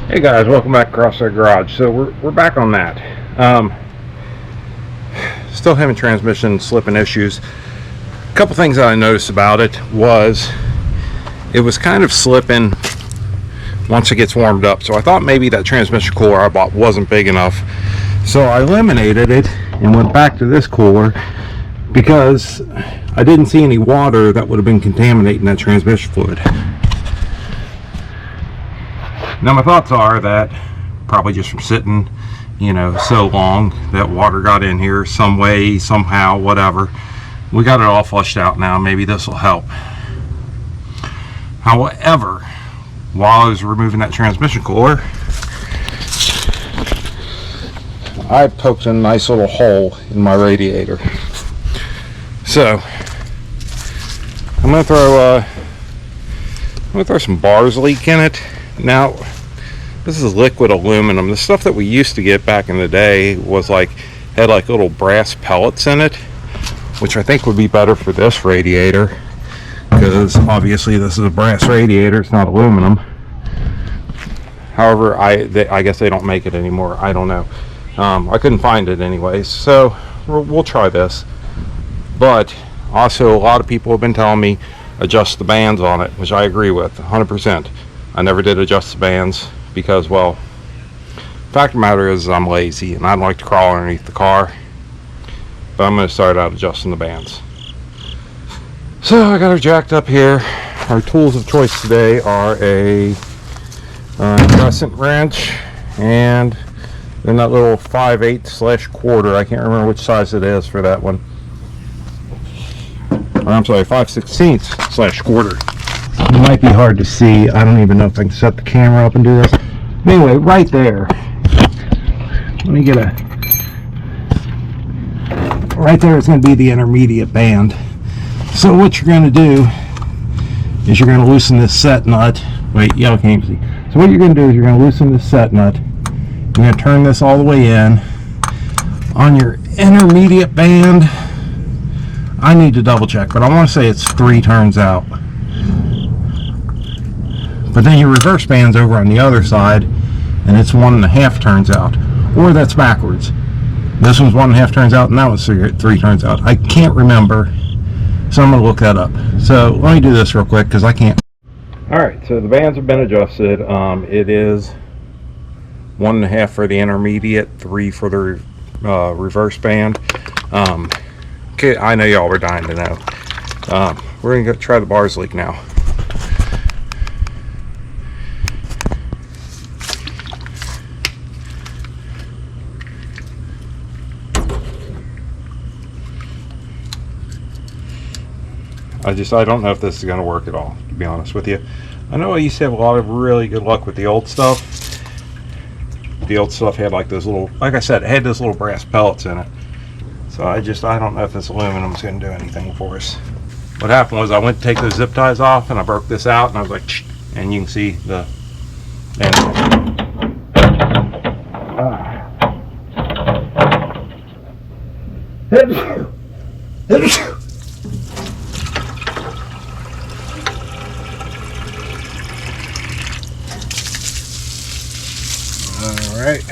Hey guys, welcome back across our garage. So we're back on that. Still having transmission slipping issues. A couple things that I noticed about it was kind of slipping once it gets warmed up. So I thought maybe that transmission cooler I bought wasn't big enough. So I eliminated it and went back to this cooler because I didn't see any water that would have been contaminating that transmission fluid. Now my thoughts are that probably just from sitting, so long that water got in here some way, somehow, whatever. We got it all flushed out now. Maybe this will help. However, while I was removing that transmission cooler, I poked a nice little hole in my radiator. So I'm gonna throw some bars leak in it. Now, this is liquid aluminum. The stuff that we used to get back in the day was had little brass pellets in it, which I think would be better for this radiator, because obviously this is a brass radiator, it's not aluminum. However, I guess they don't make it anymore. I don't know. I couldn't find it anyways, so we'll try this. But also, a lot of people have been telling me adjust the bands on it, which I agree with 100%. I never did adjust the bands because, well, fact of the matter is I'm lazy and I don't like to crawl underneath the car. But I'm going to start out adjusting the bands. So I got her jacked up here. Our tools of choice today are a crescent wrench and then that little 5/8/1/4. I can't remember which size it is for that one. Or I'm sorry, 5/16/1/4. It might be hard to see. I don't even know if I can set the camera up and do this. Anyway, right there. Let me get right there is going to be the intermediate band. So what you're going to do is you're going to loosen this set nut. Wait, y'all can't see. So what you're going to do is you're going to loosen this set nut. You're going to turn this all the way in. On your intermediate band, I need to double check, but I want to say it's 3 turns out. But then your reverse band's over on the other side, and it's 1.5 turns out. Or that's backwards. This one's 1.5 turns out, and that one's 3 turns out. I can't remember, so I'm going to look that up. So let me do this real quick, because I can't. Alright, so the bands have been adjusted. It is 1.5 for the intermediate, 3 for the reverse band. Okay, I know y'all were dying to know. We're going to go try the bars leak now. I don't know if this is going to work at all, to be honest with you. I know I used to have a lot of really good luck with the old stuff. The old stuff had those little, like I said, it had those little brass pellets in it. So I don't know if this aluminum is going to do anything for us. What happened was I went to take those zip ties off and I broke this out and I was like, shh, and you can see the all right.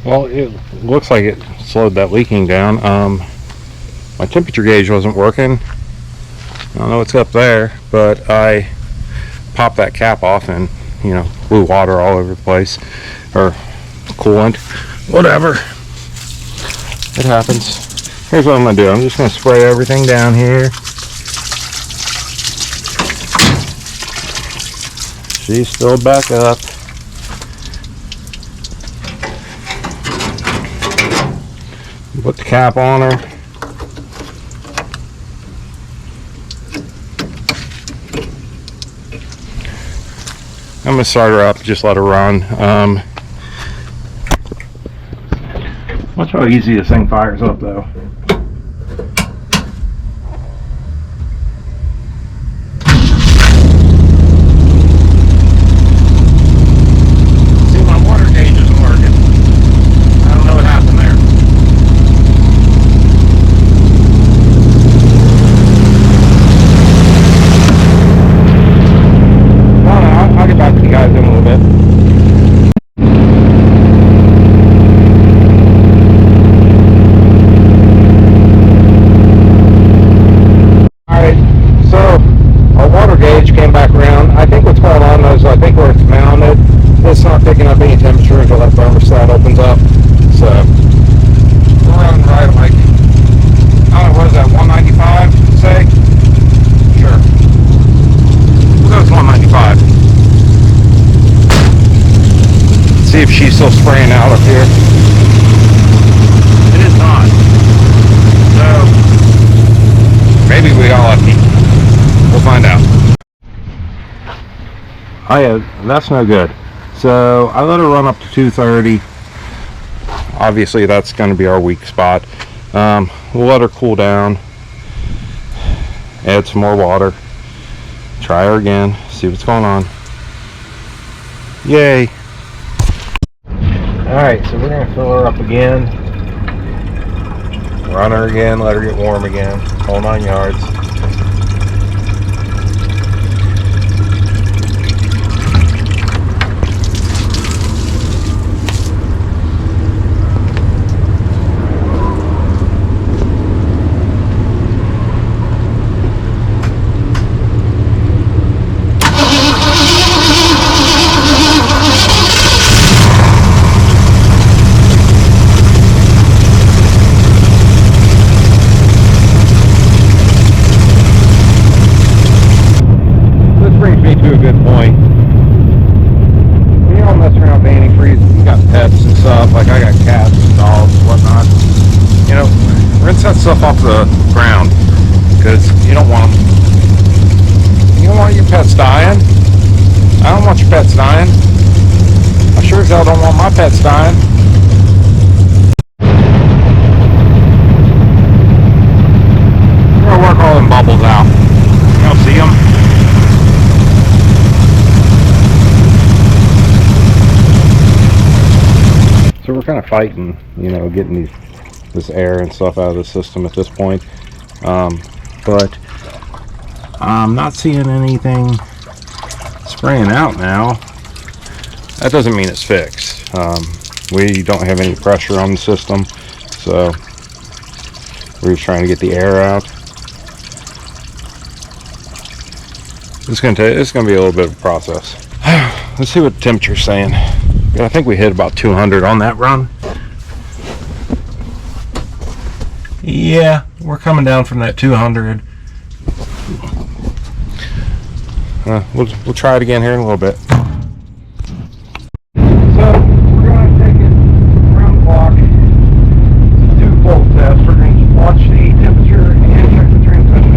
Well, it looks like it slowed that leaking down. My temperature gauge wasn't working. I don't know what's up there, but I popped that cap off and, you know, blew water all over the place, or coolant, whatever. It happens. Here's what I'm gonna do. I'm just gonna spray everything down here. She's filled back up. Put the cap on her. I'm gonna start her up, just let her run. Watch how easy this thing fires up though. See, my water gauge isn't working. I don't know what happened there. I'll get back to you guys in a little bit. Alright, so our water gauge came back around. I think what's going on is, I think where it's mounted, it's not picking up any temperature until that thermostat opens up. So we're running right at like, I don't know, what is that, 195, say? Sure. We'll go with 195. See if she's still spraying out up here. It is not. So maybe we got lucky. We'll find out. Oh yeah, that's no good. So I let her run up to 230. Obviously that's going to be our weak spot. We'll let her cool down. Add some more water. Try her again. See what's going on. Yay. Alright, so we're going to fill her up again, run her again, let her get warm again, whole 9 yards. To a good point. When you all mess around with antifreeze, you got pets and stuff, like I got cats and dogs and whatnot, you know, rinse that stuff off the ground, because you don't want them. You don't want your pets dying. I don't want your pets dying. I sure as hell don't want my pets dying. We're gonna work all them bubbles out. You don't see them? So we're kind of fighting, you know, getting this air and stuff out of the system at this point. But I'm not seeing anything spraying out now. That doesn't mean it's fixed. We don't have any pressure on the system, so we're just trying to get the air out. It's gonna be a little bit of a process. Let's see what the temperature's saying. I think we hit about 200 on that run. Yeah, we're coming down from that 200. We'll try it again here in a little bit. So we're going to take it around the clock. It's a 2-volt test. We're going to watch the temperature and check the transmission.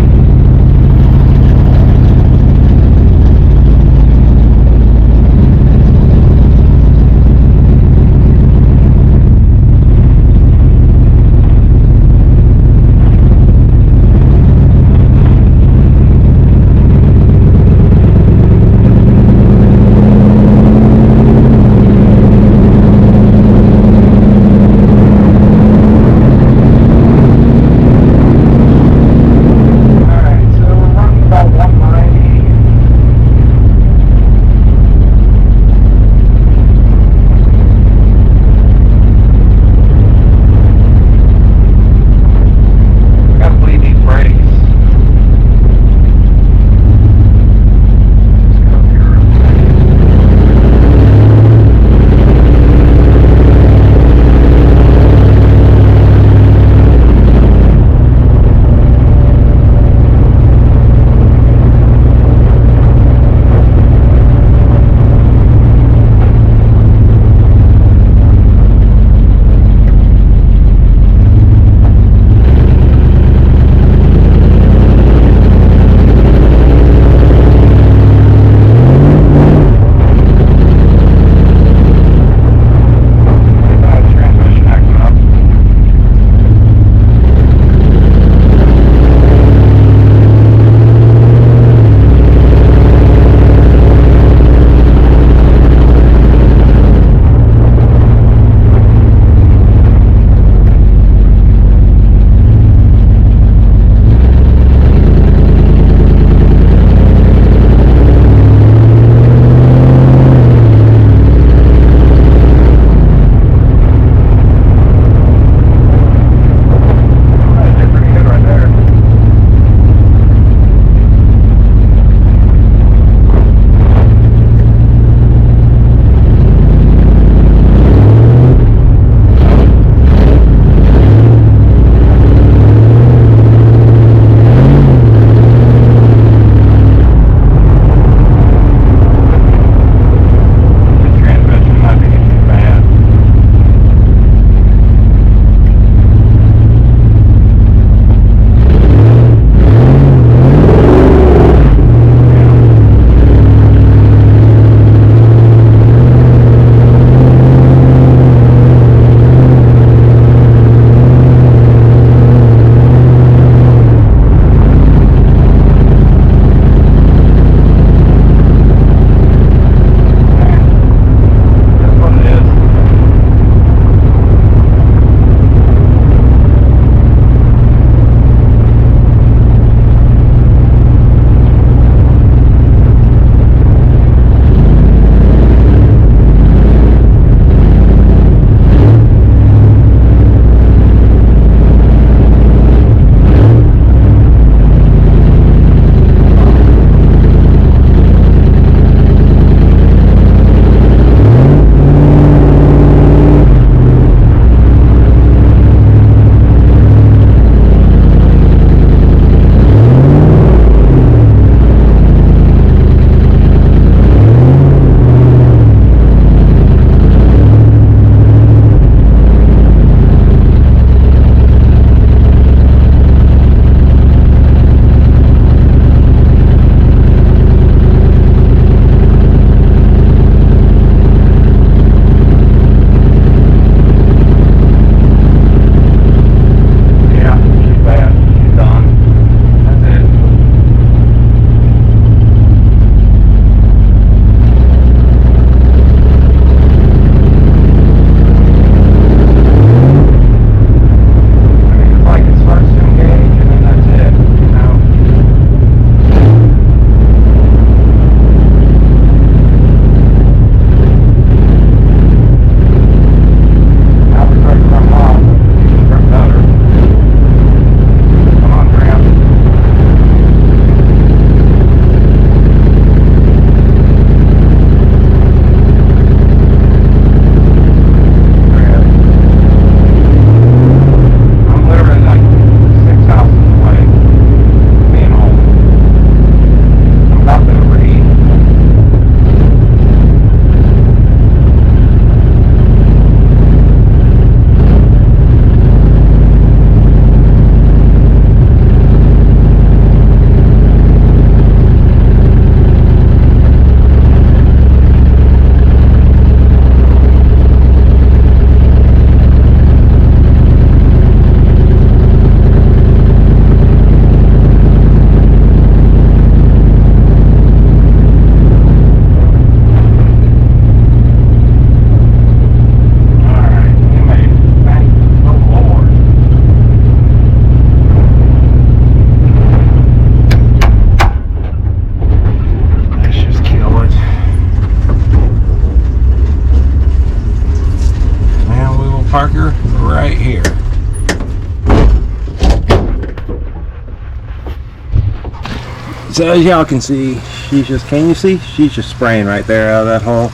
So as y'all can see, she's just, can you see? She's just spraying right there out of that hole.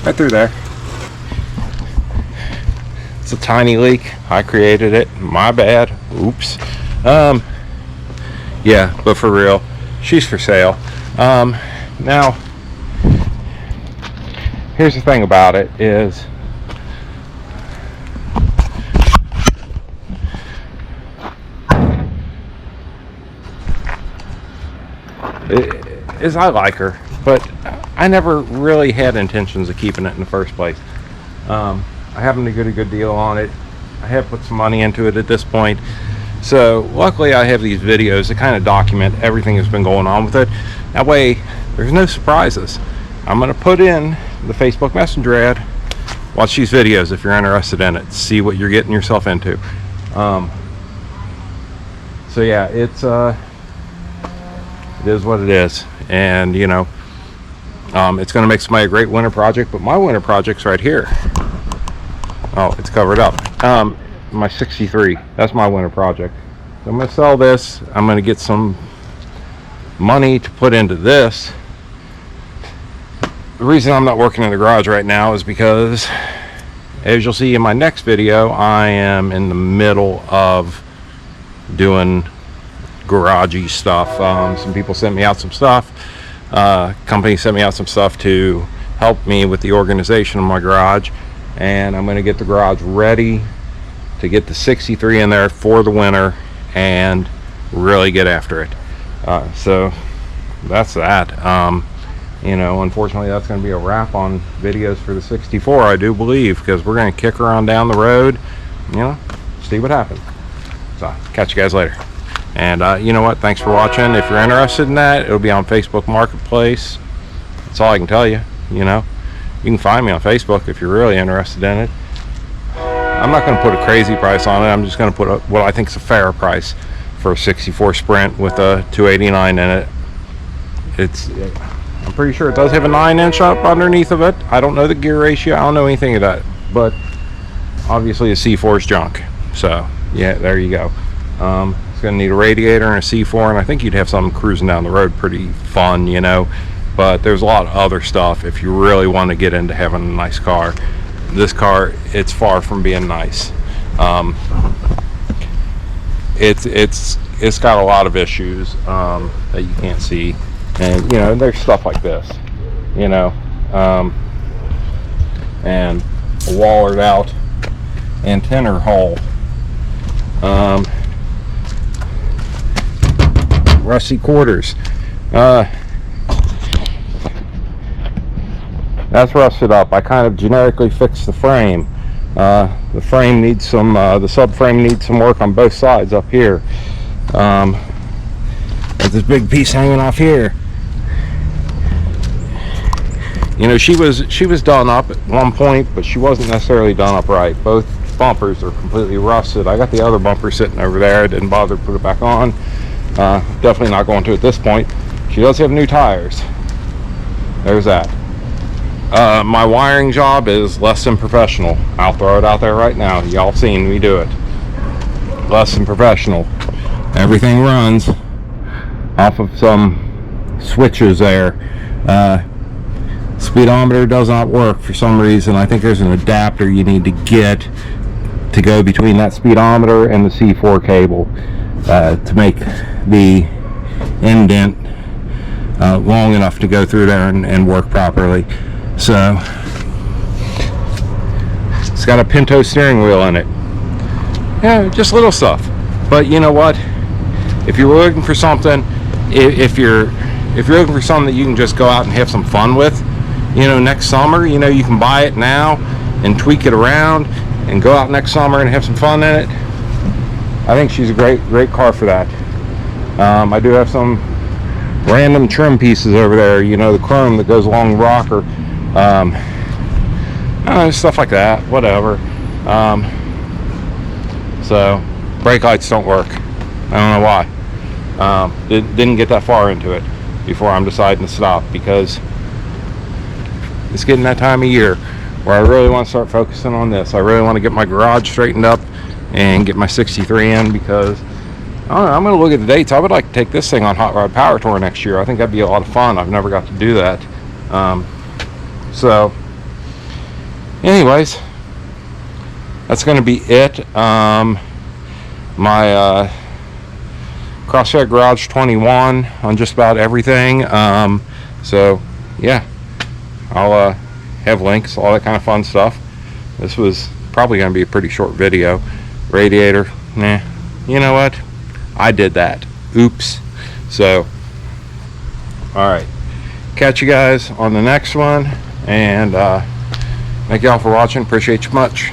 Right through there. It's a tiny leak. I created it. My bad. Oops. Yeah, but for real, she's for sale. Now, here's the thing about it is, I like her, but I never really had intentions of keeping it in the first place. I happened to get a good deal on it. I have put some money into it at this point. So luckily I have these videos that kind of document everything that's been going on with it. That way there's no surprises. I'm going to put in the Facebook Messenger ad. Watch these videos if you're interested in it. See what you're getting yourself into. So yeah, it is what it is. And you know, it's going to make somebody a great winter project, but my winter project's right here. Oh, it's covered up. My 63, that's my winter project. So I'm going to sell this. I'm going to get some money to put into this. The reason I'm not working in the garage right now is because, as you'll see in my next video, I am in the middle of doing garagey stuff. Some people sent me out some stuff. Company sent me out some stuff to help me with the organization of my garage, and I'm going to get the garage ready to get the 63 in there for the winter and really get after it. So that's that. You know, unfortunately that's going to be a wrap on videos for the 64, I do believe, because we're going to kick her on down the road, you know, see what happens. So catch you guys later. And you know what, thanks for watching. If you're interested in that, it'll be on Facebook Marketplace. That's all I can tell you. You know, you can find me on Facebook if you're really interested in it. I'm not going to put a crazy price on it. I'm just going to put what I think is a fair price for a 64 Sprint with a 289 in it. I'm pretty sure it does have a 9-inch up underneath of it. I don't know the gear ratio. I don't know anything of that. But obviously a C4 is junk. So yeah, there you go. It's going to need a radiator and a C4, and I think you'd have something cruising down the road pretty fun, you know. But there's a lot of other stuff if you really want to get into having a nice car. This car, it's far from being nice. It's got a lot of issues that you can't see, and you know, there's stuff like this, you know, and a wallered out antenna hole, rusty quarters. That's rusted up. I kind of generically fixed the frame. The frame needs some, the subframe needs some work on both sides up here. There's this big piece hanging off here. You know, she was done up at one point, but she wasn't necessarily done up right. Both bumpers are completely rusted. I got the other bumper sitting over there. I didn't bother to put it back on. Definitely not going to at this point. She does have new tires. There's that. My wiring job is less than professional. I'll throw it out there right now. Y'all seen me do it. Less than professional. Everything runs off of some switches there. Speedometer does not work for some reason. I think there's an adapter you need to get to go between that speedometer and the C4 cable to make the indent long enough to go through there and work properly. So it's got a Pinto steering wheel in it. Yeah, just little stuff. But you know what? If you're looking for something, if you're looking for something that you can just go out and have some fun with, you know, next summer, you know, you can buy it now and tweak it around and go out next summer and have some fun in it. I think she's a great car for that. I do have some random trim pieces over there, you know, the chrome that goes along the rocker. Stuff like that, whatever. So brake lights don't work. I don't know why. Didn't get that far into it before I'm deciding to stop, because it's getting that time of year where I really want to start focusing on this. I really want to get my garage straightened up and get my 63 in, because I'm going to look at the dates. I would like to take this thing on Hot Rod Power Tour next year. I think that'd be a lot of fun. I've never got to do that. So anyways, that's going to be it. My CrossFit Garage 21 on just about everything. So yeah, I'll have links, all that kind of fun stuff. This was probably going to be a pretty short video. Radiator, nah, you know what? I did that. Oops. So, alright. Catch you guys on the next one. And thank y'all for watching. Appreciate you much.